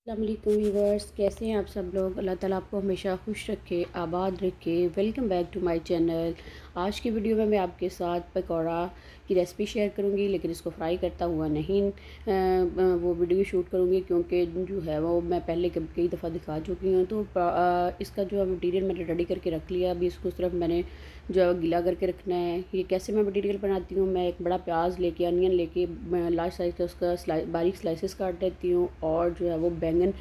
अस्सलाम वालेकुम व्यूवर्स, कैसे हैं आप सब लोग। अल्लाह ताला आपको हमेशा खुश रखे, आबाद रखे। Welcome back to my channel. आज की वीडियो में मैं आपके साथ पकौड़ा की रेसिपी शेयर करूंगी, लेकिन इसको फ्राई करता हुआ नहीं वो वीडियो शूट करूंगी, क्योंकि जो है वो मैं पहले कई दफ़ा दिखा चुकी हूँ। तो इसका जो है मटीरियल मैंने रेडी करके रख लिया। अभी इसको सिर्फ मैंने जो है गीला करके रखना है। ये कैसे मैं मटीरियल बनाती हूँ, मैं एक बड़ा प्याज लेके, अनियन लेके, लार्ज साइज़ का उसका बारीक स्लाइसेस काट देती हूँ, और जो है वो बैंगन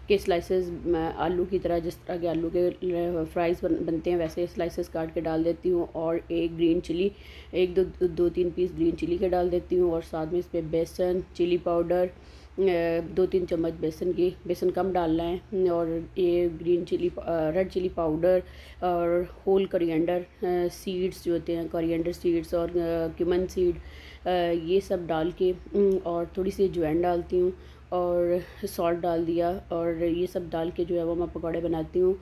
के स्लाइसेस आलू की तरह, जिस तरह के आलू के फ्राइज़ बनते हैं वैसे स्लाइसेस काट के डाल देती हूँ। और एक ग्रीन चिली, एक दो तीन पीस ग्रीन चिली के डाल देती हूँ, और साथ में इस पर बेसन, चिली पाउडर, 2-3 चम्मच बेसन कम डालना है, और ये green chili, red chili powder, और होल कोरिएंडर सीड्स जो होते हैं, कोरिएंडर सीड्स और क्यूमन सीड, ये सब डाल के, और थोड़ी सी अजवाइन डालती हूँ, और सॉल्ट डाल दिया, और ये सब डाल के जो है वो मैं पकौड़े बनाती हूँ।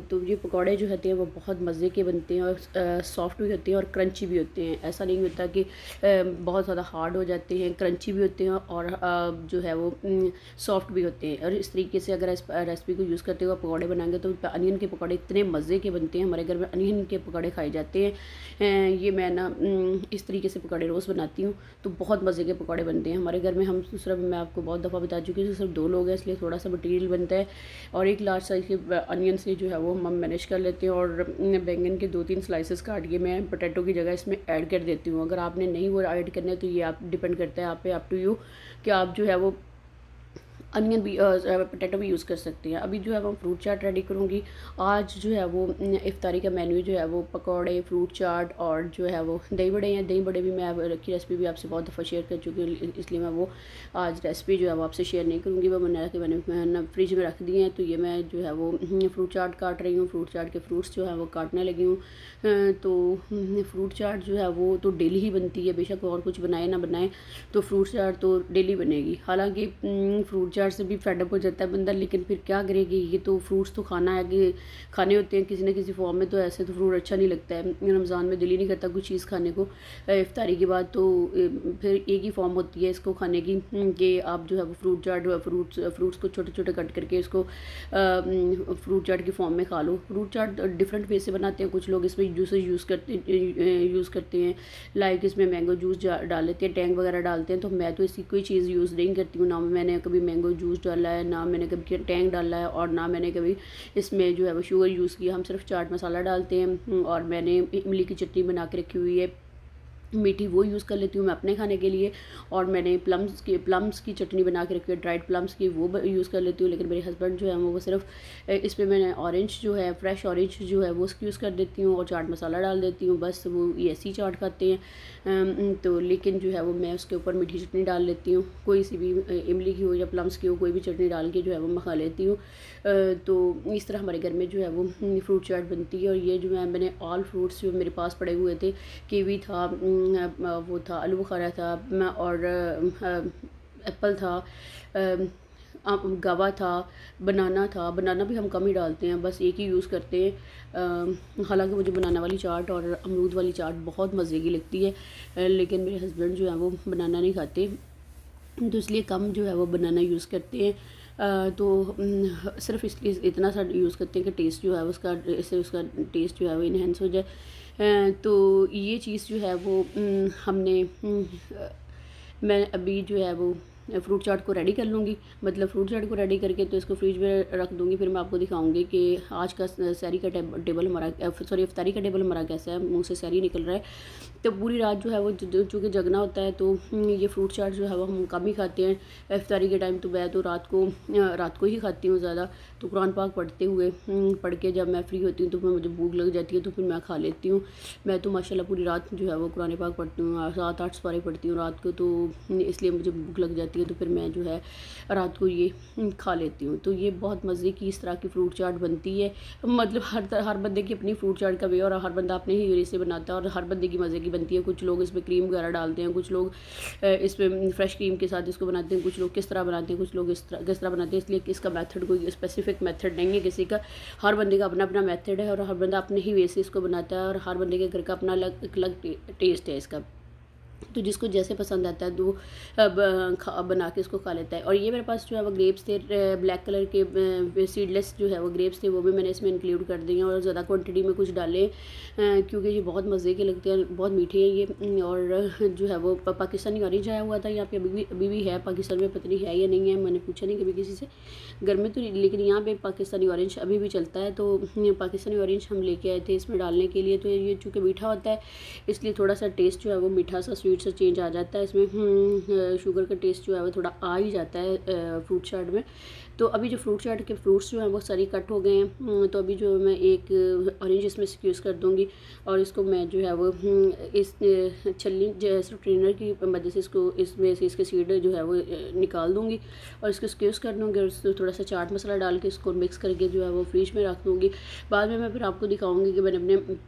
तो ये पकौड़े जो होते हैं वो बहुत मज़े के बनते हैं, और सॉफ्ट भी होते हैं और क्रंची भी होते हैं। ऐसा नहीं होता कि बहुत ज़्यादा हार्ड हो जाते हैं, क्रंची भी होते हैं, और जो है वो सॉफ्ट भी होते हैं। और इस तरीके से अगर इस रेसिपी को यूज़ करते हुए पकौड़े बनाएंगे तो अनियन के पकौड़े इतने मज़े के बनते हैं। हमारे घर में अनियन के पकौड़े खाए जाते हैं। ये मैं ना इस तरीके से पकौड़े रोज़ बनाती हूँ, तो बहुत मज़े के पकौड़े बनते हैं हमारे घर में। हम सिर्फ, मैं आपको बहुत दफ़ा बता चुकी हूँ, सिर्फ 2 लोग हैं, इसलिए थोड़ा सा मटीरियल बनता है, और एक लार्ज साइज़ के अनियन से जो है वो हम मैनेज कर लेते हैं। और बैंगन के 2-3 स्लाइसेस काट के मैं पोटैटो की जगह इसमें ऐड कर देती हूँ। अगर आपने नहीं वो ऐड करना है तो ये आप डिपेंड करता है आप पे, अप टू यू, कि आप जो है वो अनियन भी, पोटैटो भी यूज़ कर सकते हैं। अभी जो है वो फ्रूट चाट रेडी करूँगी। आज जो है वो इफ्तारी का मेन्यू जो है वो पकौड़े, फ्रूट चाट, और जो है वो दही बड़े हैं। दही बड़े भी मैं की रेसिपी भी आपसे बहुत दफ़ा शेयर कर चुकी हूँ, इसलिए मैं वो आज रेसिपी जो है वो आपसे शेयर नहीं करूँगी। वो मैंने फ्रिज में रख दिए हैं। तो ये मैं जो है वो फ्रूट चाट काट रही हूँ। फ्रूट चाट के फ्रूट्स जो है वो काटने लगी हूँ। तो फ्रूट चाट जो है वो तो डेली ही बनती है, बेशक और कुछ बनाए ना बनाए, तो फ्रूट चाट तो डेली बनेगी। हालांकि फ्रूट चाट से भी फेडअप हो जाता है बंदा, लेकिन फिर क्या करेगी, ये तो फ्रूट्स तो खाना है, कि खाने होते हैं किसी न किसी फॉर्म में। तो ऐसे तो फ्रूट अच्छा नहीं लगता है, रमज़ान में दिल ही नहीं करता कुछ चीज़ खाने को इफ्तारी के बाद। तो फिर एक ही फॉर्म होती है इसको खाने की, कि आप जो है वो फ्रूट चाट, फ्रूट्स को छोटे छोटे कट करके इसको फ्रूट चाट की फॉर्म में खा लो। फ्रूट चाट डिफरेंट वे से बनाते हैं। कुछ लोग इसमें जूसेस यूज़ करते हैं, लाइक इसमें मैंगो जूस डाल लेते हैं, टैंग वगैरह डालते हैं। तो मैं तो इसकी कोई चीज़ यूज़ नहीं करती हूँ। ना मैंने कभी मैंगो जूस डाला है, ना मैंने कभी टैंग डाला है, और ना मैंने कभी इसमें जो है वो शुगर यूज़ किया। हम सिर्फ चाट मसाला डालते हैं, और मैंने इमली की चटनी बना के रखी हुई है, मीठी, वो यूज़ कर लेती हूँ मैं अपने खाने के लिए। और मैंने प्लम्स की चटनी बना के रखी है, ड्राइड प्लम्स की, वो यूज़ कर लेती हूँ। लेकिन मेरे हस्बैंड जो है वो सिर्फ इस पर मैंने ऑरेंज जो है, फ्रेश ऑरेंज जो है वो उसकी यूज़ कर देती हूँ, और चाट मसाला डाल देती हूँ, बस वो ऐसी चाट खाते हैं। तो लेकिन जो है वो मैं उसके ऊपर मीठी चटनी डाल लेती हूँ, कोई सी भी, इमली की हो या प्लम्स की हो, कोई भी चटनी डाल के जो है वो मैं खा लेती हूँ। तो इस तरह हमारे घर में जो है वो फ्रूट चाट बनती है। और ये जो है मैंने ऑल फ्रूट्स जो मेरे पास पड़े हुए थे, कीवी था, वो था, आलू बुखारा था, और एप्पल था, गवा था, बनाना भी हम कम ही डालते हैं, बस एक ही यूज़ करते हैं। हालांकि मुझे बनाना वाली चाट और अमरूद वाली चाट बहुत मज़े की लगती है, लेकिन मेरे हस्बैंड जो है वो बनाना नहीं खाते, तो इसलिए कम जो है वो बनाना यूज़ करते हैं। तो सिर्फ इसलिए इतना सा यूज़ करते हैं कि टेस्ट जो है उसका, इससे उसका टेस्ट जो है वो इन्हेंस हो जाए। तो ये चीज़ जो है वो हमने मैं अभी जो है वो फ्रूट चाट को रेडी कर लूँगी। मतलब फ्रूट चाट को रेडी करके तो इसको फ्रिज में रख दूँगी। फिर मैं आपको दिखाऊँगी कि आज का सहरी का टेबल हमारा, सॉरी इफ्तारी का टेबल हमारा कैसा है। मुँह से सहरी निकल रहा है। तो पूरी रात जो है वो चूँकि जगना होता है, तो ये फ्रूट चाट जो है वो हम कम ही खाते हैं इफ्तारी के टाइम। तो मैं तो रात को ही खाती हूँ ज़्यादा। तो कुरान पाक पढ़ते हुए, पढ़ के जब मैं फ्री होती हूँ तो मुझे भूख लग जाती है, तो फिर मैं खा लेती हूँ। मैं तो माशाल्लाह पूरी रात जो है वो कुरान पाक पढ़ती हूँ, 7-8 पारे पढ़ती हूँ रात को, तो इसलिए मुझे भूख लग जाती है। तो फिर मैं जो है रात को ये खा लेती हूँ। तो ये बहुत मज़े की इस तरह की फ्रूट चाट बनती है। मतलब हर बंदे की अपनी फ्रूट चाट का वे, और हर बंदा अपने ही वे से बनाता है, और हर बंदे की मज़े की बनती है। कुछ लोग इसमें क्रीम वगैरह डालते हैं, कुछ लोग इसमें फ्रेश क्रीम के साथ इसको बनाते हैं, कुछ लोग किस तरह बनाते हैं, कुछ लोग किस तरह बनाते हैं। इसलिए इसका मेथड कोई स्पेसिफिक मेथड नहीं है किसी का, हर बंदे का अपना अपना मेथड है, और हर बंदा अपने ही वे से इसको बनाता है, और हर बंदे के घर का अपना अलग अलग टेस्ट है इसका। तो जिसको जैसे पसंद आता है तो अब बना के उसको खा लेता है। और ये मेरे पास जो है वो ग्रेप्स थे, ब्लैक कलर के सीडलेस जो है वो ग्रेप्स थे, वो भी मैंने इसमें इंक्लूड कर दिए और ज़्यादा क्वांटिटी में कुछ डाले क्योंकि ये बहुत मज़े के लगते हैं, बहुत मीठे हैं ये। और जो है वो पाकिस्तानी ऑरेंज आया हुआ था यहाँ पे, अभी भी है पाकिस्तान में, पता नहीं है या नहीं है, मैंने पूछा नहीं कभी किसी से घर में तो, लेकिन यहाँ पे पाकिस्तानी ऑरेंज अभी भी चलता है। तो पाकिस्तानी ऑरेंज हम लेके आए थे इसमें डालने के लिए। तो ये चूँकि मीठा होता है इसलिए थोड़ा सा टेस्ट जो है वो मीठा सा स्वीट सा चेंज आ जाता है इसमें। शुगर का टेस्ट जो है वो थोड़ा आ ही जाता है फ्रूट चाट में। तो अभी जो फ्रूट चाट के फ्रूट्स जो हैं वो सारी कट हो गए हैं। तो अभी जो मैं एक ऑरेंज इसमें यूज़ कर दूँगी और इसको मैं जो है वो इस छलनी जैसे ट्रेनर की मदद से इसको इसमें से इसके सीड जो है वो निकाल दूँगी और इसको स्क्यूज़ कर दूँगी और उसको थोड़ा सा चाट मसाला डाल के इसको मिक्स करके जो है वो फ्रिज में रख दूँगी। बाद में मैं फिर आपको दिखाऊँगी कि मैंने अपने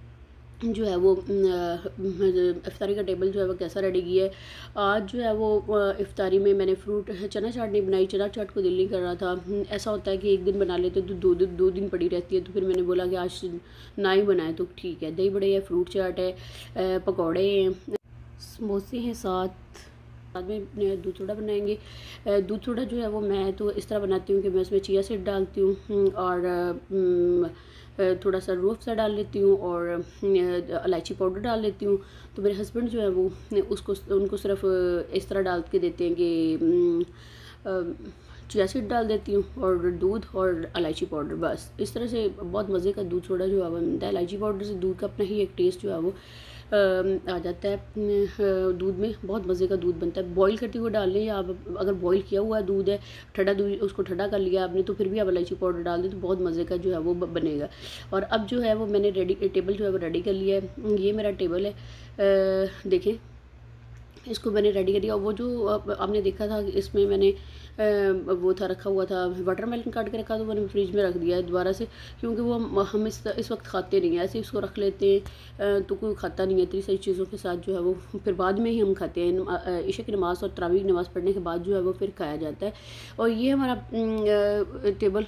जो है वो इफ्तारी का टेबल जो है वो कैसा रेडी किया है। आज जो है वो इफ्तारी में मैंने फ्रूट चना चाट नहीं बनाई, चना चाट को दिल नहीं कर रहा था। ऐसा होता है कि एक दिन बना लेते तो दो दिन पड़ी रहती है, तो फिर मैंने बोला कि आज ना ही बनाए तो ठीक है। दही बड़े है, फ्रूट चाट है, पकौड़े हैं, समोसे हैं, साथ में दूध सोडा बनाएंगे। दूध सोडा जो है वो मैं तो इस तरह बनाती हूँ कि मैं उसमें चिया सीड डालती हूँ और थोड़ा सा रूह अफ़ज़ा डाल लेती हूँ और इलायची पाउडर डाल लेती हूँ। तो मेरे हस्बैंड जो है वो उनको सिर्फ इस तरह डाल के देते हैं कि चिया सीड डाल देती हूँ और दूध और इलायची पाउडर, बस इस तरह से बहुत मज़े का दूध सोडा जो है वो बनता है। इलायची पाउडर से दूध का अपना ही एक टेस्ट जो है वो आ जाता है दूध में, बहुत मज़े का दूध बनता है। बॉईल करते हुए डाल लें या आप अगर बॉईल किया हुआ दूध है, ठंडा दूध, उसको ठंडा कर लिया आपने, तो फिर भी आप इलायची पाउडर डाल दें तो बहुत मज़े का जो है वो बनेगा। और अब जो है वो मैंने टेबल जो है वो रेडी कर लिया है। ये मेरा टेबल है, देखें इसको मैंने रेडी कर दिया। वो जो आपने देखा था इसमें मैंने वो था रखा हुआ था वाटरमेलन काट के रखा, तो मैंने फ्रिज में रख दिया है दोबारा से, क्योंकि वो हम इस वक्त खाते नहीं हैं, ऐसे इसको रख लेते हैं तो कोई खाता नहीं है। इतनी सारी चीज़ों के साथ जो है वो फिर बाद में ही हम खाते हैं, इशा की नमाज़ और तरावी की नमाज़ पढ़ने के बाद जो है वो फिर खाया जाता है। और ये हमारा टेबल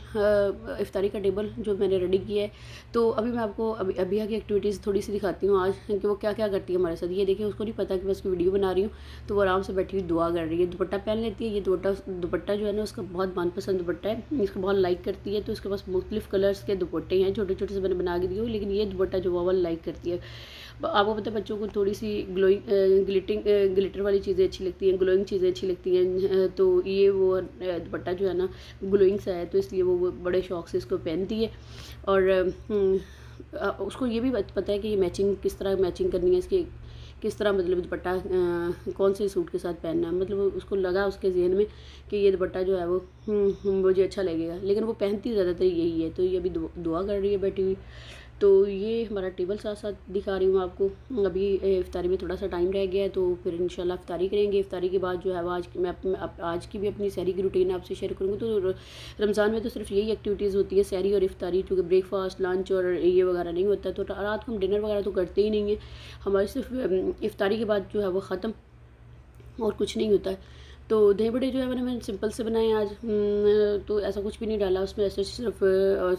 इफ्तारी का टेबल जो मैंने रेडी किया है। तो अभी मैं आपको अभी की एक्टिविटीज़ थोड़ी सी दिखाती हूँ आज कि वो क्या क्या करती है हमारे साथ। ये देखिए, उसको नहीं पता कि मैं उसकी वीडियो बना रही हूँ, तो वो आराम से बैठी हुई दुआ कर रही है। दुपट्टा पहन लेती है, ये दुपट्टा जो है ना उसका बहुत मनपसंद दुपट्टा है, इसको बहुत लाइक करती है। तो उसके पास मुख्तलिफ कलर्स के दुपट्टे हैं, छोटे छोटे से मैंने बना के दिए हो, लेकिन ये दुपट्टा जो वो लाइक करती है। आपको पता है बच्चों को थोड़ी सी ग्लिटर वाली चीज़ें अच्छी लगती हैं, ग्लोइंग चीज़ें अच्छी लगती हैं। तो ये वो दुपट्टा जो है ना ग्लोइंग सा है, तो इसलिए वो बड़े शौक से इसको पहनती है। और उसको ये भी पता है कि ये मैचिंग किस तरह मैचिंग करनी है, इसकी किस तरह मतलब दुपट्टा कौन से सूट के साथ पहनना है। मतलब उसको लगा उसके जहन में कि ये दुपट्टा जो है वो मुझे अच्छा लगेगा, लेकिन वो पहनती ज़्यादातर यही है। तो ये अभी दुआ कर रही है बैठी हुई। तो ये हमारा टेबल साथ साथ दिखा रही हूँ आपको। अभी इफ्तारी में थोड़ा सा टाइम रह गया है, तो फिर इंशाल्लाह इफ्तारी करेंगे। इफ्तारी के बाद जो है वो आज की भी अपनी सहरी की रूटीन आपसे शेयर करूँगी। तो रमज़ान में तो सिर्फ यही एक्टिविटीज़ होती है, सहरी और इफ्तारी, क्योंकि ब्रेकफास्ट लंच और ये वगैरह नहीं होता। तो रात को हम डिनर वगैरह तो करते ही नहीं है, हमारी सिर्फ इफ्तारी के बाद जो है वो ख़त्म, और कुछ नहीं होता है। तो दही बड़े जो है मैंने सिंपल से बनाए आज, तो ऐसा कुछ भी नहीं डाला उसमें, ऐसे सिर्फ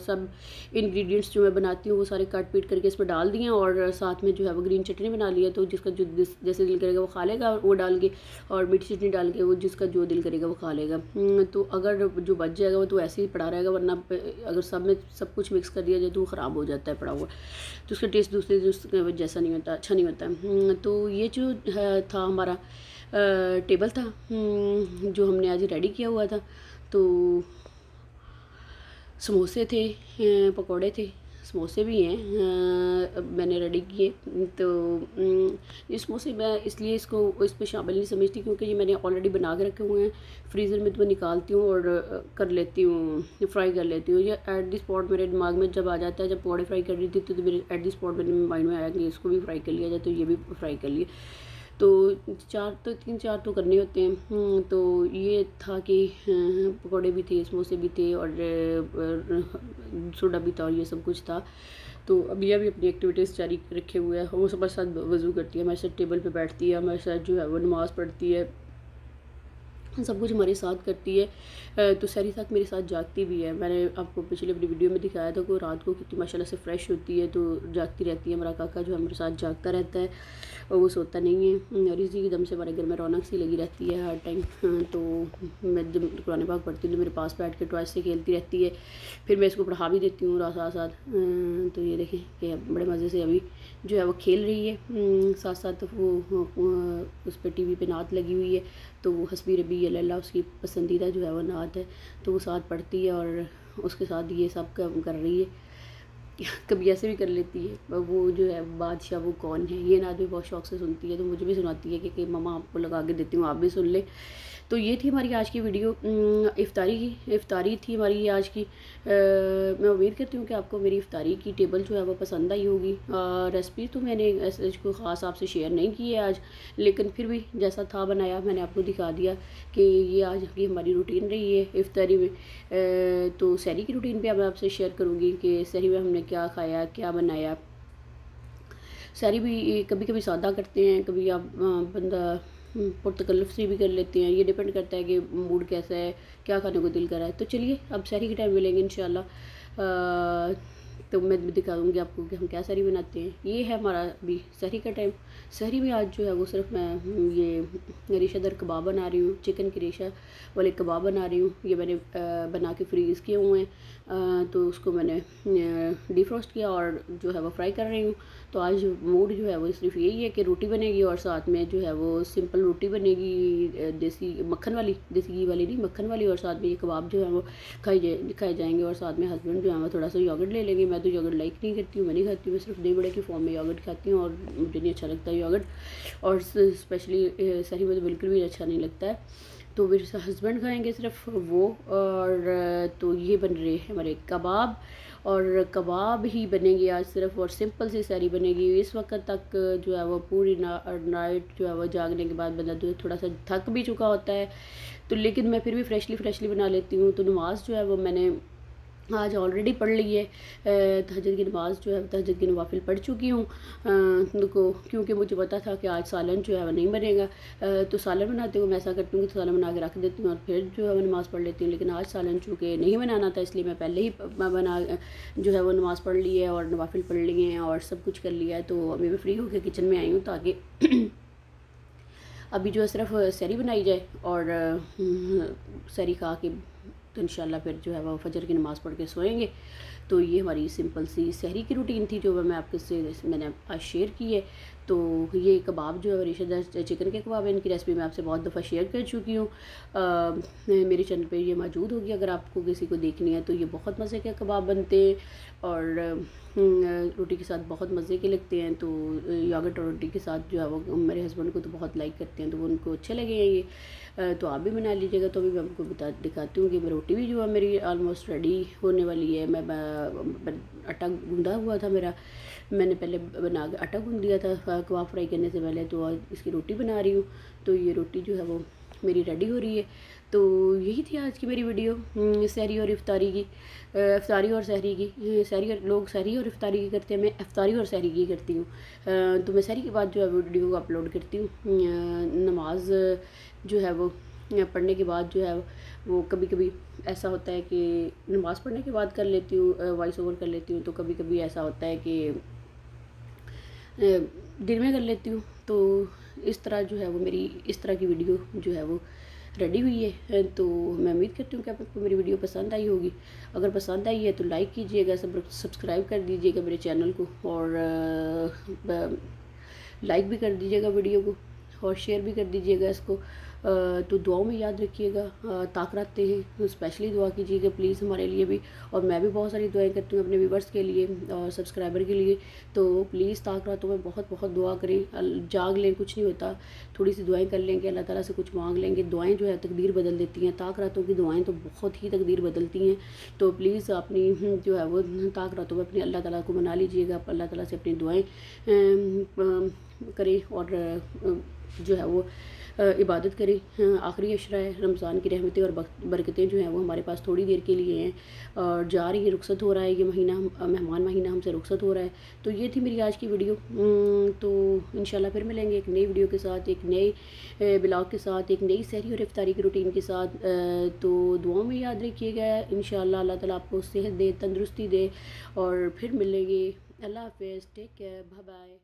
सब इंग्रेडिएंट्स जो मैं बनाती हूँ वो सारे काट पीट करके इसमें डाल दिए और साथ में जो है वो ग्रीन चटनी बना लिया। तो जिसका जो जैसे दिल करेगा वो खा लेगा वो डाल के, और मीठी चटनी डाल के वो जिसका जो दिल करेगा वो खा लेगा। तो अगर जो बच जाएगा वो तो ऐसे ही पड़ा रहेगा, वरना अगर सब में सब कुछ मिक्स कर दिया जाए तो वो ख़राब हो जाता है पड़ा हुआ, तो उसका टेस्ट दूसरे जैसा नहीं होता, अच्छा नहीं होता। तो ये जो था हमारा टेबल था जो हमने आज रेडी किया हुआ था। तो समोसे थे, पकोड़े थे, समोसे भी हैं मैंने रेडी किए। तो ये समोसे मैं इसलिए इसको इस पर शामिल नहीं समझती, क्योंकि ये मैंने ऑलरेडी बना के रखे हुए हैं फ्रीज़र में, तो मैं निकालती हूँ और कर लेती हूँ, फ्राई कर लेती हूँ। ये एट दी स्पॉट मेरे दिमाग में जब आ जाता है, जब पकौड़े फ्राई कर रही थी तो मेरे एट दी स्पॉट मेरे माइंड में आया कि इसको भी फ्राई कर लिया जाए, तो ये भी फ्राई कर लिए। तो 3-4 तो करने होते हैं। तो ये था कि पकौड़े भी थे, समोसे भी थे और सोडा भी था और ये सब कुछ था। तो अभी अपनी एक्टिविटीज़ जारी रखे हुए है। वो हमारे साथ वज़ू करती है, हमारे साथ टेबल पे बैठती है, हमारे साथ जो है वो नमाज़ पढ़ती है, सब कुछ हमारे साथ करती है। तो सहरी तक मेरे साथ जागती भी है। मैंने आपको पिछले अपनी वीडियो में दिखाया था कि रात को कितनी माशाल्लाह से फ़्रेश होती है, तो जागती रहती है। हमारा काका जो हमारे साथ जागता रहता है और वो सोता नहीं है, और इसी दम से हमारे घर में रौनक सी लगी रहती है हर टाइम। तो मैं जब कुरान पाक पढ़ती हूँ तो मेरे पास बैठ के टॉयज से खेलती रहती है, फिर मैं इसको पढ़ा भी देती हूँ साथ साथ। तो ये देखें कि बड़े मज़े से अभी जो है वो खेल रही है। साथ साथ वो उस पर टीवी पे नात लगी हुई है, तो वो हस्बी रबी अल्लाह उसकी पसंदीदा जो है वो नात है, तो वो साथ पढ़ती है और उसके साथ ये सब कर रही है। कभी ऐसे भी कर लेती है। वो जो है बादशाह वो कौन है, ये नात भी बहुत शौक से सुनती है, तो मुझे भी सुनाती है कि मम्मा आपको लगा के देती हूँ, आप भी सुन ले। तो ये थी हमारी आज की वीडियो, इफ्तारी थी हमारी आज की। मैं उम्मीद करती हूँ कि आपको मेरी इफ्तारी की टेबल जो है वो पसंद आई होगी। रेसिपी तो मैंने ऐसे कोई ख़ास आपसे शेयर नहीं की है आज, लेकिन फिर भी जैसा था बनाया मैंने आपको दिखा दिया कि ये आज की हमारी रूटीन रही है इफ्तारी में। तो सहरी की रूटीन पे मैं आपसे शेयर करूँगी कि सहरी में हमने क्या खाया, क्या बनाया। सहरी भी कभी कभी सादा करते हैं, कभी आप बंदा पुरतकल्लुफ़ से भी कर लेते हैं। ये डिपेंड करता है कि मूड कैसा है, क्या खाने को दिल कर रहा है। तो चलिए अब सहरी के टाइम मिलेंगे इंशाल्लाह। तो मैं दिखा दूँगी आपको कि हम क्या सहरी बनाते हैं। ये है हमारा अभी सहरी का टाइम। सहरी में आज जो है वो सिर्फ मैं ये रेशादार कबाब बना रही हूँ, चिकन के रेशा वाले कबाब बना रही हूँ। ये मैंने बना के फ्रीज़ किए हुए हैं, तो उसको मैंने डिफ्रोस्ट किया और जो है वो फ्राई कर रही हूँ। तो आज मूड जो है वो सिर्फ यही है कि रोटी बनेगी और साथ में जो है वो सिंपल रोटी बनेगी, देसी मक्खन वाली, देसी घी वाली नहीं, मक्खन वाली, और साथ में ये कबाब जो है वो खाए जाएंगे। और साथ में हस्बैंड जो है वो थोड़ा सा योगर्ट ले लेंगे। मैं तो योगर्ट लाइक नहीं करती हूँ, मैं नहीं खाती हूँ, मैं सिर्फ दही बड़े की फॉर्म में योगर्ट खाती हूँ और मुझे नहीं अच्छा लगता योगर्ट, और स्पेशली सहरी में तो बिल्कुल भी अच्छा नहीं लगता है। तो मेरे हस्बैंड खाएंगे सिर्फ वो। और तो ये बन रहे हैं हमारे कबाब, और कबाब ही बनेंगे आज सिर्फ, और सिंपल सी सहरी बनेगी। इस वक्त तक जो है वो पूरी नाइट जो है वो जागने के बाद बंदा जो थोड़ा सा थक भी चुका होता है, तो लेकिन मैं फिर भी फ्रेशली बना लेती हूँ। तो नमाज जो है वो मैंने आज ऑलरेडी पढ़ ली है। तहज्जुद की नमाज़ जो है तहज्जुद की नवाफिल पढ़ चुकी हूँ को, क्योंकि मुझे पता था कि आज सालन जो है वो नहीं बनेगा। तो सालन बनाते हुए मैं ऐसा करती हूँ कि सालन बना के रख देती हूँ और फिर जो है वो नमाज़ पढ़ लेती हूँ। लेकिन आज सालन चूँकि नहीं बनाना था, इसलिए मैं पहले ही बना जो है वो नमाज़ पढ़ ली है और नवाफिल पढ़ लिए हैं और सब कुछ कर लिया है। तो अभी मैं फ्री होकर किचन में आई हूँ ताकि अभी जो है सिर्फ सहरी बनाई जाए और सहरी खा के तो इंशाल्लाह फिर जो है वो फजर की नमाज़ पढ़ के सोएंगे। तो ये हमारी सिंपल सी सहरी की रूटीन थी जो मैं आपके से मैंने आज शेयर की है। तो ये कबाब जो है रेशादार चिकन के कबाब है, इनकी रेसिपी मैं आपसे बहुत दफ़ा शेयर कर चुकी हूँ। मेरे चैनल पे ये मौजूद होगी, अगर आपको किसी को देखनी है तो ये बहुत मज़े के कबाब बनते हैं और रोटी के साथ बहुत मज़े के लगते हैं। तो योगर्ट और रोटी के साथ जो है वो मेरे हस्बैंड को तो बहुत लाइक करते हैं, तो वो उनको अच्छे लगे हैं ये। तो आप भी बना लीजिएगा। तो अभी मैं आपको दिखाती हूँ कि रोटी भी जो है मेरी ऑलमोस्ट रेडी होने वाली है। मैं आटा गूंदा हुआ था मेरा, मैंने पहले बना के आटा गूंद दिया था कबाब फ्राई करने से पहले। तो इसकी रोटी बना रही हूँ, तो ये रोटी जो है वो मेरी रेडी हो रही है। तो यही थी आज की मेरी वीडियो सहरी और इफ्तारी की, इफ्तारी और सहरी की। सहरी लोग सहरी और इफ्तारी की करते हैं, मैं इफ्तारी और सहरी की करती हूँ। तो मैं सहरी के बाद जो है वीडियो को अपलोड करती हूँ। नमाज जो है वो पढ़ने के बाद जो है वो कभी कभी ऐसा होता है कि नमाज़ पढ़ने के बाद कर लेती हूँ, वॉइस ओवर कर लेती हूँ। तो कभी कभी ऐसा होता है कि दिन में कर लेती हूँ। तो इस तरह जो है वो मेरी इस तरह की वीडियो जो है वो रेडी हुई है। तो मैं उम्मीद करती हूँ कि आपको मेरी वीडियो पसंद आई होगी। अगर पसंद आई है तो लाइक कीजिएगा, सब्सक्राइब कर दीजिएगा मेरे चैनल को, और लाइक भी कर दीजिएगा वीडियो को, और शेयर भी कर दीजिएगा इसको। तो दुआओं में याद रखिएगा। ताक रखते हैं तो स्पेशली दुआ कीजिएगा प्लीज़ हमारे लिए भी, और मैं भी बहुत सारी दुआएं करती हूँ अपने व्यूवर्स के लिए और सब्सक्राइबर के लिए। तो प्लीज़ ताक रातों में बहुत बहुत दुआ करें, जाग लें, कुछ नहीं होता, थोड़ी सी दुआएं कर लेंगे, अल्लाह ताला से कुछ मांग लेंगे। दुआएं जो है तकदीर बदल देती हैं, ताक रातों की दुआएं तो बहुत ही तकदीर बदलती हैं। तो प्लीज़ अपनी जो है वो ताक रातों में अपनी अल्लाह ताला को मना लीजिएगा, अल्लाह ताला से अपनी दुआएँ करें, और जो है वो इबादत करें। आखिरी अशरा है, रमज़ान की रहमतें और बरकतें जो हैं वो हमारे पास थोड़ी देर के लिए हैं और जा रही है, रुखसत हो रहा है ये महीना, मेहमान महीना हमसे रुखसत हो रहा है। तो ये थी मेरी आज की वीडियो। तो इंशाल्लाह फिर मिलेंगे एक नई वीडियो के साथ, एक नए ब्लॉग के साथ, एक नई सहरी और इफ्तारी की रूटीन के साथ। तो दुआ में याद रखिएगा। इंशाल्लाह अल्लाह ताला आपको सेहत दे, तंदुरुस्ती दे और फिर मिलेंगे। अल्लाह हाफ़िज़, टेक केयर, बाय बाय।